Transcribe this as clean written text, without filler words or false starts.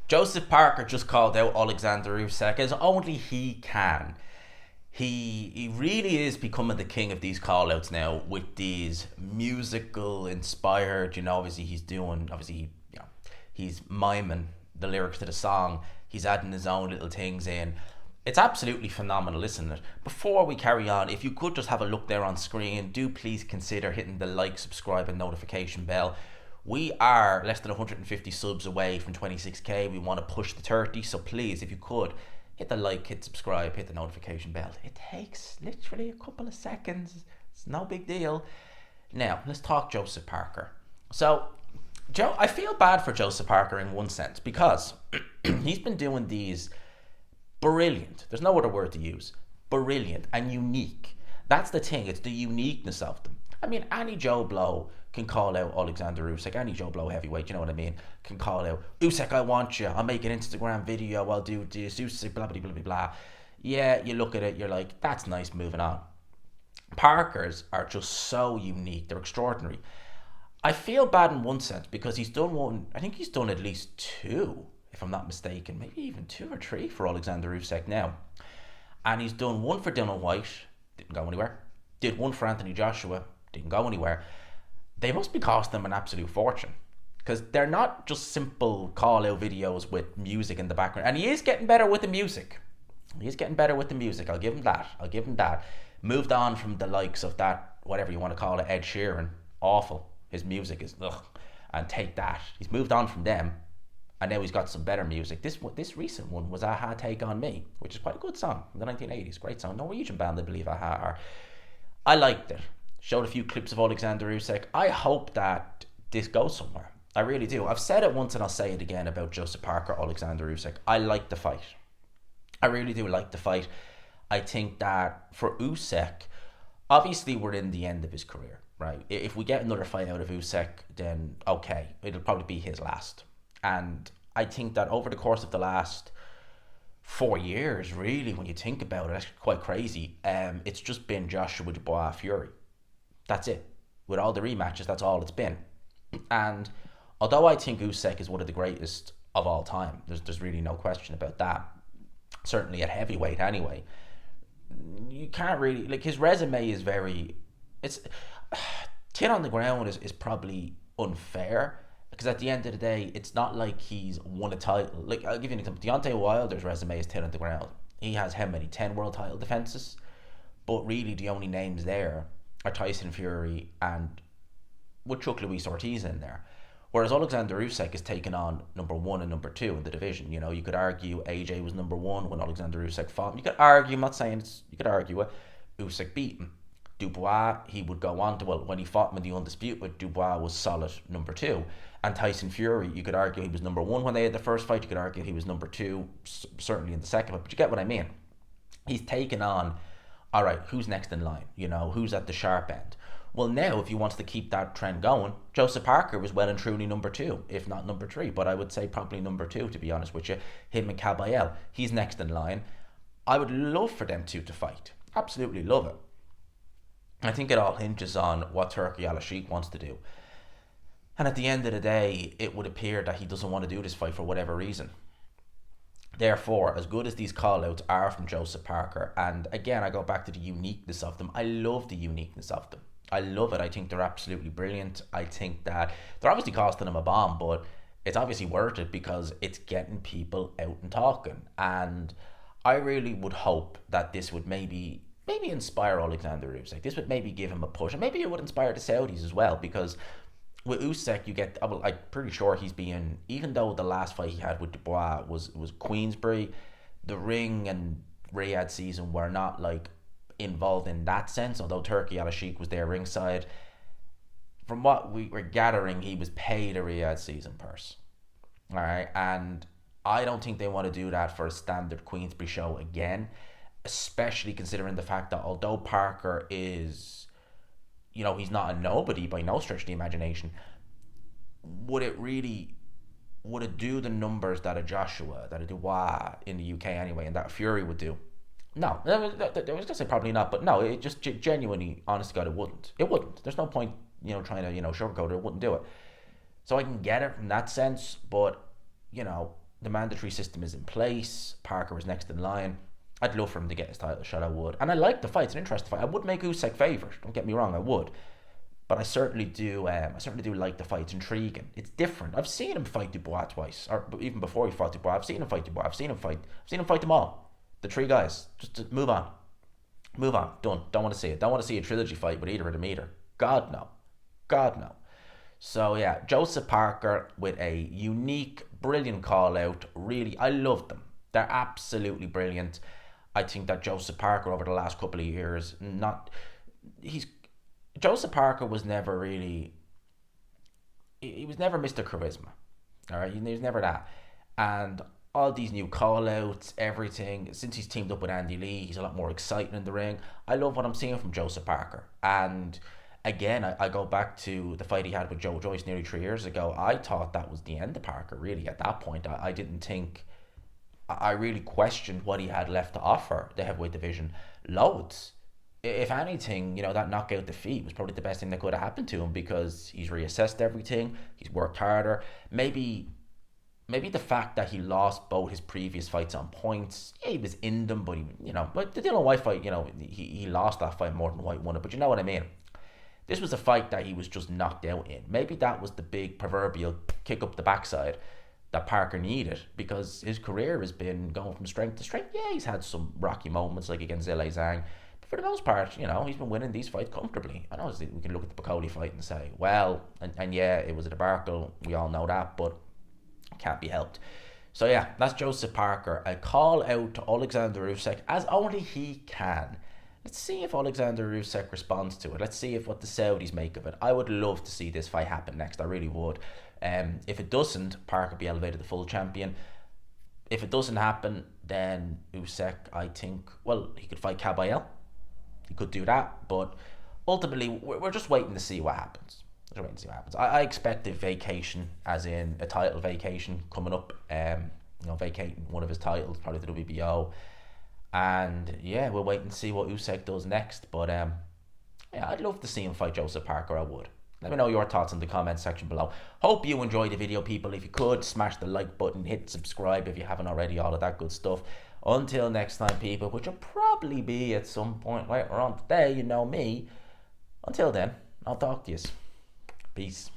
Joseph Parker just called out Oleksandr Usyk as only he can. He really is becoming the king of these callouts now with these musical inspired. Obviously he's doing. He's miming the lyrics to the song. He's adding his own little things in. It's absolutely phenomenal, isn't it? Before we carry on, if you could just have a look there on screen, do please consider hitting the like, subscribe, and notification bell. We are less than 150 subs away from 26k. We want to push the 30, so please, if you could, hit the like, hit subscribe, hit the notification bell. It takes literally a couple of seconds. It's no big deal. Now, let's talk Joseph Parker. So, I feel bad for Joseph Parker in one sense because he's been doing these brilliant, there's no other word to use, brilliant and unique. That's the thing, it's the uniqueness of them. I mean, any Joe Blow can call out Oleksandr Usyk, any Joe Blow heavyweight, you know what I mean, can call out, Usyk, I want you, I'll make an Instagram video, I'll do this, Usyk, blah, blah, blah, blah, blah. Yeah, you look at it, you're like, that's nice, moving on. Parker's are just so unique, they're extraordinary. I feel bad in one sense because he's done one, I think he's done at least two, if I'm not mistaken, maybe even 2 or 3 for Oleksandr Usyk now. And he's done one for Dylan White, didn't go anywhere. Did one for Anthony Joshua, didn't go anywhere. They must be costing them an absolute fortune because they're not just simple call out videos with music in the background. And he is getting better with the music. I'll give him that. Moved on from the likes of that, whatever you want to call it, Ed Sheeran. Awful. His music is ugh. And take that. He's moved on from them. And now he's got some better music. This recent one was Aha Take On Me, which is quite a good song from the 1980s. Great song. Norwegian band, I believe Aha are. I liked it. Showed a few clips of Oleksandr Usyk. I hope that this goes somewhere. I really do. I've said it once and I'll say it again about Joseph Parker, Oleksandr Usyk. I like the fight. I really do like the fight. I think that for Usyk, obviously we're in the end of his career, right? If we get another fight out of Usyk, then okay, it'll probably be his last. And I think that over the course of the last 4 years, really, when you think about it, that's quite crazy. It's just been Joshua Dubois Fury. That's it. With all the rematches, that's all it's been. And although I think Usyk is one of the greatest of all time, there's really no question about that. Certainly at heavyweight anyway. You can't really, like, his resume is very, it's, tin on the ground is probably unfair. Because at the end of the day, it's not like he's won a title. Like, I'll give you an example. Deontay Wilder's resume is 10 on the ground. He has how many? 10 world title defenses? But really, the only names there are Tyson Fury and with Chuck Luis Ortiz in there. Whereas Oleksandr Usyk is taking on number 1 and number 2 in the division. You know, you could argue AJ was number 1 when Oleksandr Usyk fought him. You could argue, I'm not saying it's, you could argue it, Usyk beat him. Dubois, he would go on to, well, when he fought him in the Undisputed, Dubois was solid number 2. And Tyson Fury, you could argue he was number 1 when they had the first fight. You could argue he was number 2, certainly in the second fight. But you get what I mean. He's taken on, all right, who's next in line? You know, who's at the sharp end? Well, now, if he wants to keep that trend going, Joseph Parker was well and truly number 2, if not number 3. But I would say probably number 2, to be honest with you. Him and Caballel, he's next in line. I would love for them two to fight. Absolutely love it. I think it all hinges on what Turki Al-Sheikh wants to do. And at the end of the day, it would appear that he doesn't want to do this fight for whatever reason. Therefore, as good as these call-outs are from Joseph Parker, and again, I go back to the uniqueness of them. I love the uniqueness of them. I love it. I think they're absolutely brilliant. I think that they're obviously costing him a bomb, but it's obviously worth it because it's getting people out and talking. And I really would hope that this would maybe inspire Oleksandr Usyk. This would maybe give him a push, and maybe it would inspire the Saudis as well, because with Usyk, you get, well, I'm pretty sure he's being, even though the last fight he had with Dubois was Queensbury, the Ring and Riyadh season were not like involved in that sense, although Turki Al-Sheikh was there ringside. From what we were gathering, he was paid a Riyadh season purse. Alright, and I don't think they want to do that for a standard Queensbury show again, especially considering the fact that although Parker is, you know, he's not a nobody by no stretch of the imagination, would it do the numbers that a Joshua, that a Dubois in the UK anyway, and that a Fury would do? No. I was going to say probably not, but no, it just genuinely, honest to God, it wouldn't. It wouldn't. There's no point, you know, trying to, you know, sugarcoat it. It wouldn't do it. So I can get it from that sense, but, you know, The mandatory system is in place. Parker is next in line. I'd love for him to get his title shot. I would, and I like the fight. It's an interesting fight. I would make Usyk favourite. Don't get me wrong, I would, but I certainly do. I certainly do like the fight. It's intriguing. It's different. I've seen him fight Dubois twice, or even before he fought Dubois. I've seen him fight Dubois. I've seen him fight. I've seen him fight them all. The three guys. Just to move on. Move on. Done. Don't want to see it. Don't want to see a trilogy fight with either of them either. God no. God no. So yeah, Joseph Parker with a unique, brilliant call out. Really, I love them. They're absolutely brilliant. I think that Joseph Parker over the last couple of years, Joseph Parker was never really, he was never Mr. Charisma. All right, he was never that. And all these new call outs, everything, since he's teamed up with Andy Lee, he's a lot more exciting in the ring. I love what I'm seeing from Joseph Parker. And again, I go back to the fight he had with Joe Joyce nearly 3 years ago. I thought that was the end of Parker, really, at that point. I didn't think, I really questioned what he had left to offer the heavyweight division. Loads. If anything, that knockout defeat was probably the best thing that could have happened to him, because he's reassessed everything, he's worked harder. Maybe the fact that he lost both his previous fights on points, yeah, he was in them, but like the Dylan White fight, he lost that fight more than White won it, but you know what I mean. This was a fight that he was just knocked out in. Maybe that was the big proverbial kick up the backside that Parker needed, because his career has been going from strength to strength. Yeah, he's had some rocky moments like against Zhilei Zhang, but for the most part, he's been winning these fights comfortably. I know we can look at the Piccoli fight and say, well, and yeah, it was a debacle, we all know that, but it can't be helped. So yeah, that's Joseph Parker. A call out to Oleksandr Usyk as only he can. Let's see if Oleksandr Usyk responds to it. Let's see what the Saudis make of it. I would love to see this fight happen next. I really would. If it doesn't, Parker will be elevated to full champion. If it doesn't happen, then Usyk, I think, well, he could fight Kabayel. He could do that, but ultimately, we're just waiting to see what happens. I expect a vacation, as in a title vacation coming up. Vacating one of his titles, probably the WBO. And yeah, we'll wait and see what Usyk does next. But yeah, I'd love to see him fight Joseph Parker. I would. Let me know your thoughts in the comment section below. Hope you enjoyed the video, people. If you could, smash the like button, hit subscribe if you haven't already, all of that good stuff. Until next time, people, which will probably be at some point later on today, you know me. Until then, I'll talk to you. Peace.